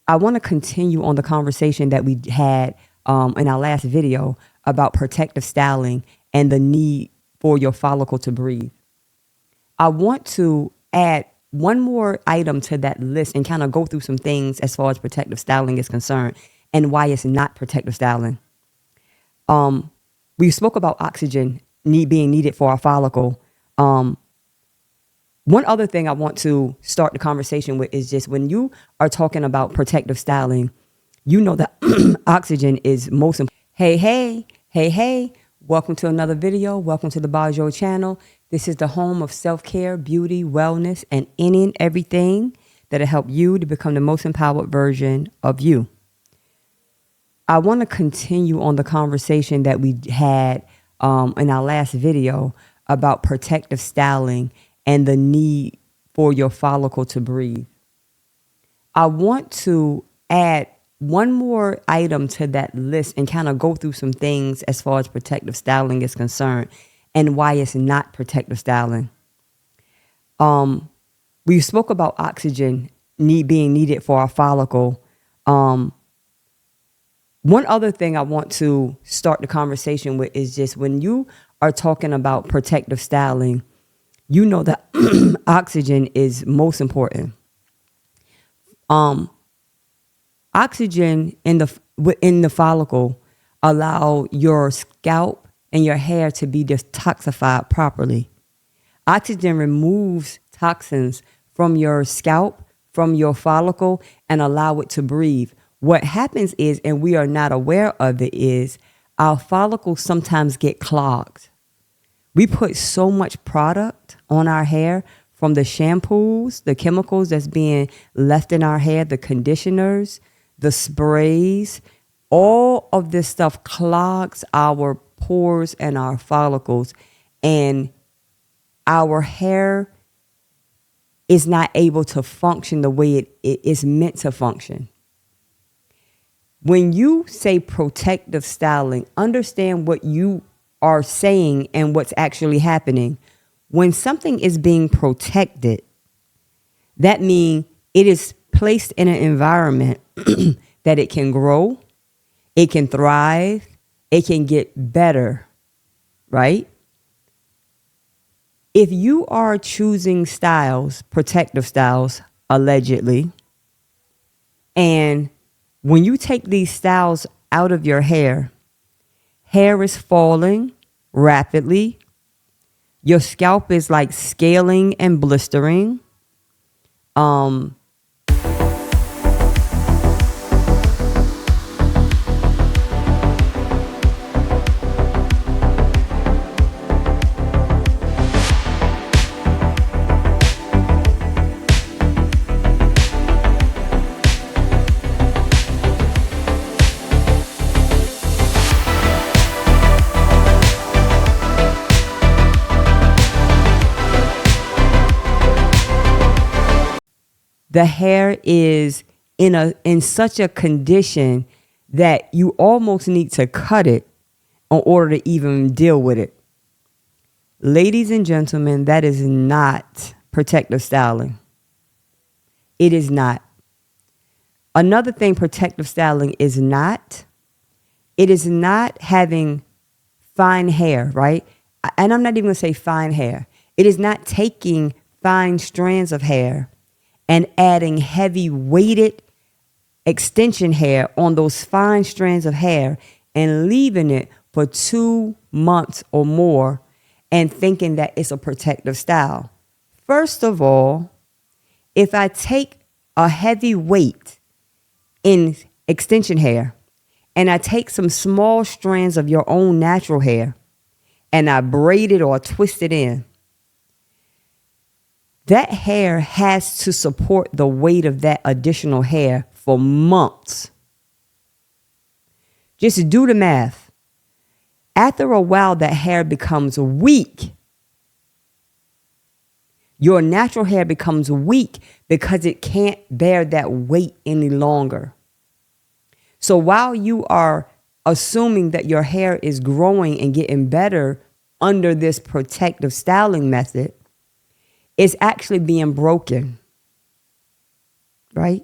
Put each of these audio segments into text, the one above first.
I want to continue on the conversation that we had in our last video about protective styling and the need for your follicle to breathe. I want to add one more item to that list and kind of go through some things as far as protective styling is concerned and why it's not protective styling. We spoke about oxygen being needed for our follicle. One other thing I want to start the conversation with is just when you are talking about protective styling, you know that oxygen is most important. Hey. Welcome to another video. Welcome to the Bajo channel. This is the home of self-care, beauty, wellness, and any and everything that'll help you to become the most empowered version of you. I want to continue on the conversation that we had in our last video about protective styling and the need for your follicle to breathe. I want to add one more item to that list and kind of go through some things as far as protective styling is concerned and why it's not protective styling. We spoke about oxygen being needed for our follicle. One other thing I want to start the conversation with is just when you are talking about protective styling, you know that oxygen is most important. Oxygen in the follicle allow your scalp and your hair to be detoxified properly. Oxygen removes toxins from your scalp, from your follicle, and allow it to breathe. What happens is, and we are not aware of it, is our follicles sometimes get clogged. We put so much product on our hair, from the shampoos, the chemicals that's being left in our hair, the conditioners, the sprays, all of this stuff clogs our pores and our follicles, and our hair is not able to function the way it is meant to function. When you say protective styling, understand what you are saying and what's actually happening. When something is being protected, that means it is placed in an environment that it can grow, it can thrive, it can get better, right? If you are choosing styles, protective styles, allegedly, and when you take these styles out of your hair is falling rapidly, your scalp is like scaling and blistering. The hair is in such a condition that you almost need to cut it in order to even deal with it. Ladies and gentlemen, that is not protective styling. It is not. Another thing protective styling is not, it is not having fine hair, right? And I'm not even going to say fine hair. It is not taking fine strands of hair and adding heavy weighted extension hair on those fine strands of hair and leaving it for 2 months or more and thinking that it's a protective style. First of all, if I take a heavy weight in extension hair and I take some small strands of your own natural hair and I braid it or twist it in, that hair has to support the weight of that additional hair for months. Just do the math. After a while, that hair becomes weak. Your natural hair becomes weak because it can't bear that weight any longer. So while you are assuming that your hair is growing and getting better under this protective styling method, it's actually being broken, right?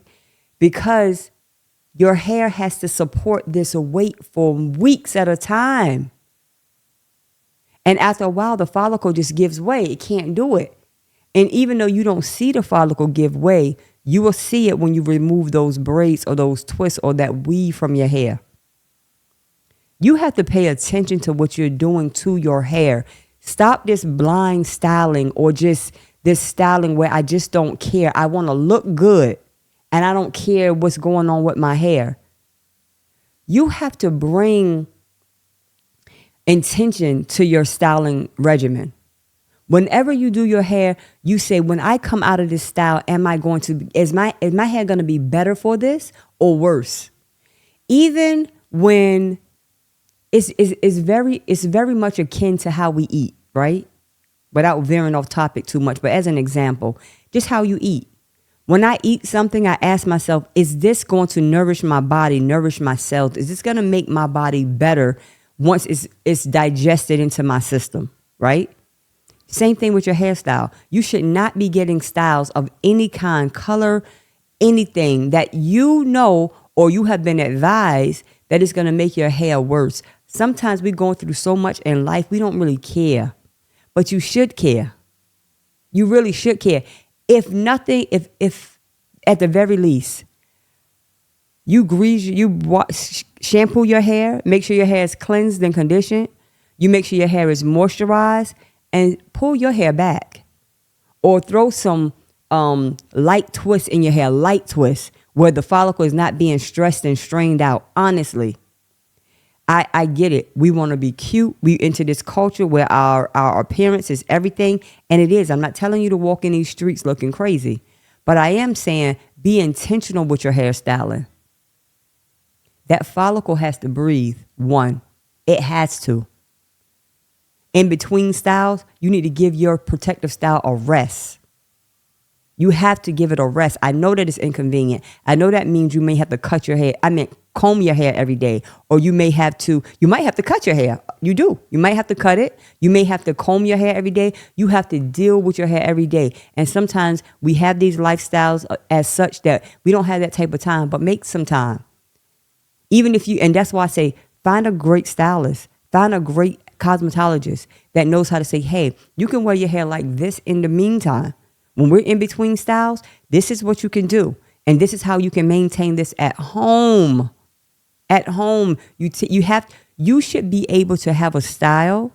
because your hair has to support this weight for weeks at a time. And after a while, the follicle just gives way. It can't do it. And even though you don't see the follicle give way, you will see it when you remove those braids or those twists or that weave from your hair. You have to pay attention to what you're doing to your hair. Stop this blind styling or just this styling where I just don't care. I want to look good and I don't care what's going on with my hair. You have to bring intention to your styling regimen. Whenever you do your hair, you say, when I come out of this style, is my hair going to be better for this or worse? Even when it's very much akin to how we eat, right? Without veering off topic too much, but as an example, just how you eat. When I eat something, I ask myself, is this going to nourish my body, nourish my cells? Is this going to make my body better once it's digested into my system, right? Same thing with your hairstyle. You should not be getting styles of any kind, color, anything that you know or you have been advised that is going to make your hair worse. Sometimes we're going through so much in life, we don't really care. But you should care. You really should care. If nothing, if at the very least, you shampoo your hair, make sure your hair is cleansed and conditioned. You make sure your hair is moisturized and pull your hair back. Or throw some light twists in your hair, light twists, where the follicle is not being stressed and strained out. Honestly, I get it. We want to be cute. We into this culture where our appearance is everything. And it is. I'm not telling you to walk in these streets looking crazy. But I am saying be intentional with your hairstyling. That follicle has to breathe. One, it has to. In between styles, you need to give your protective style a rest. You have to give it a rest. I know that it's inconvenient. I know that means you may have to cut your hair. Comb your hair every day. Or you might have to cut your hair. You do. You might have to cut it. You may have to comb your hair every day. You have to deal with your hair every day. And sometimes we have these lifestyles as such that we don't have that type of time, but make some time. And that's why I say, find a great stylist. Find a great cosmetologist that knows how to say, hey, you can wear your hair like this in the meantime. When we're in between styles, this is what you can do. And this is how you can maintain this at home. At home, you should be able to have a style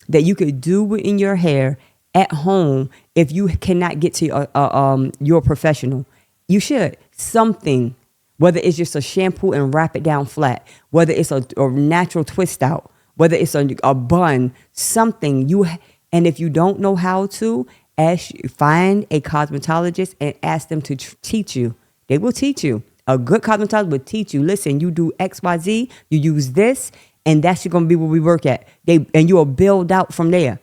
that you could do in your hair at home if you cannot get to your professional. You should. Something, whether it's just a shampoo and wrap it down flat, whether it's a natural twist out, whether it's a bun, something. And if you don't know how to, find a cosmetologist and ask them to teach you. They will teach you. A good cosmetologist will teach you. Listen, you do X, Y, Z. You use this, and that's going to be where we work at. And you will build out from there.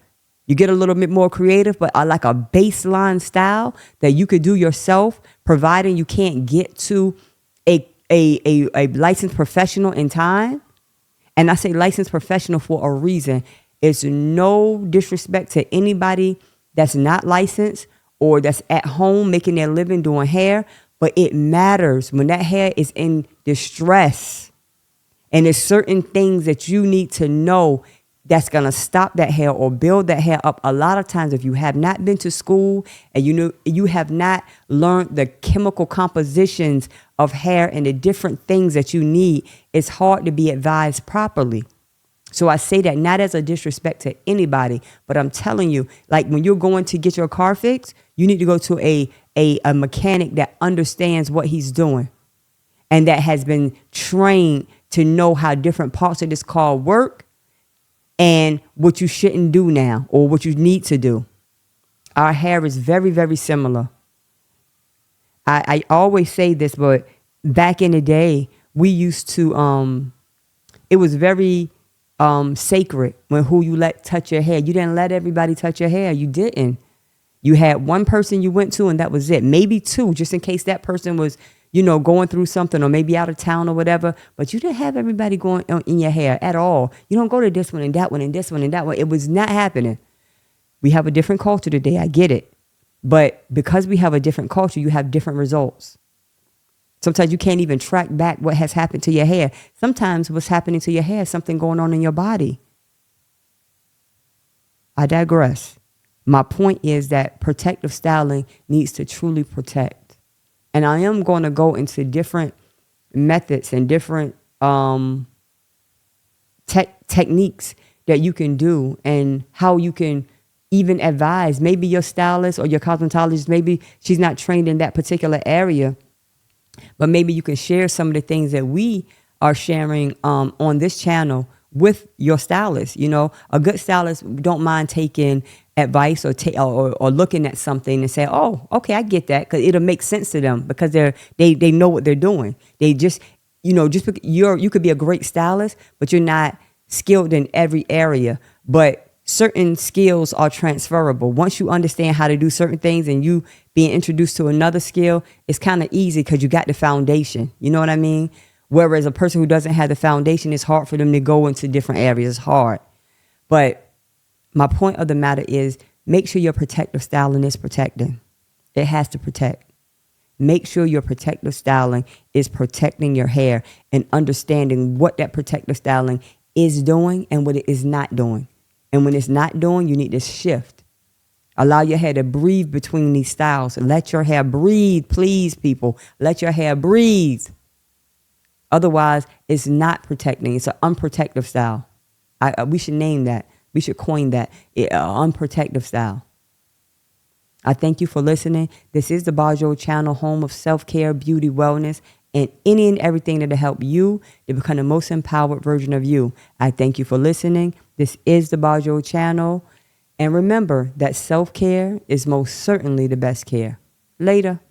You get a little bit more creative, but like a baseline style that you could do yourself, providing you can't get to a licensed professional in time. And I say licensed professional for a reason. It's no disrespect to anybody that's not licensed or that's at home making their living doing hair. But it matters when that hair is in distress. And there's certain things that you need to know that's going to stop that hair or build that hair up. A lot of times, if you have not been to school and you have not learned the chemical compositions of hair and the different things that you need, it's hard to be advised properly. So I say that not as a disrespect to anybody, but I'm telling you, like when you're going to get your car fixed, you need to go to a mechanic that understands what he's doing and that has been trained to know how different parts of this car work and what you shouldn't do now or what you need to do. Our hair is very, very similar. I always say this, but back in the day, we used to, it was very sacred when who you let touch your hair. You didn't let everybody touch your hair. You didn't. You had one person you went to and that was it. Maybe two, just in case that person was, going through something or maybe out of town or whatever. But you didn't have everybody going in your hair at all. You don't go to this one and that one and this one and that one. It was not happening. We have a different culture today. I get it. But because we have a different culture, you have different results. Sometimes you can't even track back what has happened to your hair. Sometimes what's happening to your hair is something going on in your body. I digress. My point is that protective styling needs to truly protect. And I am going to go into different methods and different techniques that you can do and how you can even advise. Maybe your stylist or your cosmetologist, maybe she's not trained in that particular area, but maybe you can share some of the things that we are sharing on this channel with your stylist. You know, a good stylist don't mind taking advice or looking at something and say, oh, okay, I get that, because it'll make sense to them because they know what they're doing. They just, you know, just you could be a great stylist, but you're not skilled in every area. But certain skills are transferable. Once you understand how to do certain things and you being introduced to another skill, it's kind of easy because you got the foundation. You know what I mean? Whereas a person who doesn't have the foundation, it's hard for them to go into different areas. It's hard. But my point of the matter is, make sure your protective styling is protecting. It has to protect. Make sure your protective styling is protecting your hair and understanding what that protective styling is doing and what it is not doing. And when it's not doing, you need to shift. Allow your hair to breathe between these styles. Let your hair breathe, please, people. Let your hair breathe. Otherwise, it's not protecting. It's an unprotective style. We should name that. We should coin that. Unprotective style. I thank you for listening. This is the Bajo channel, home of self-care, beauty, wellness, and any and everything that'll help you to become the most empowered version of you. I thank you for listening. This is the Bajo channel. And remember that self-care is most certainly the best care. Later.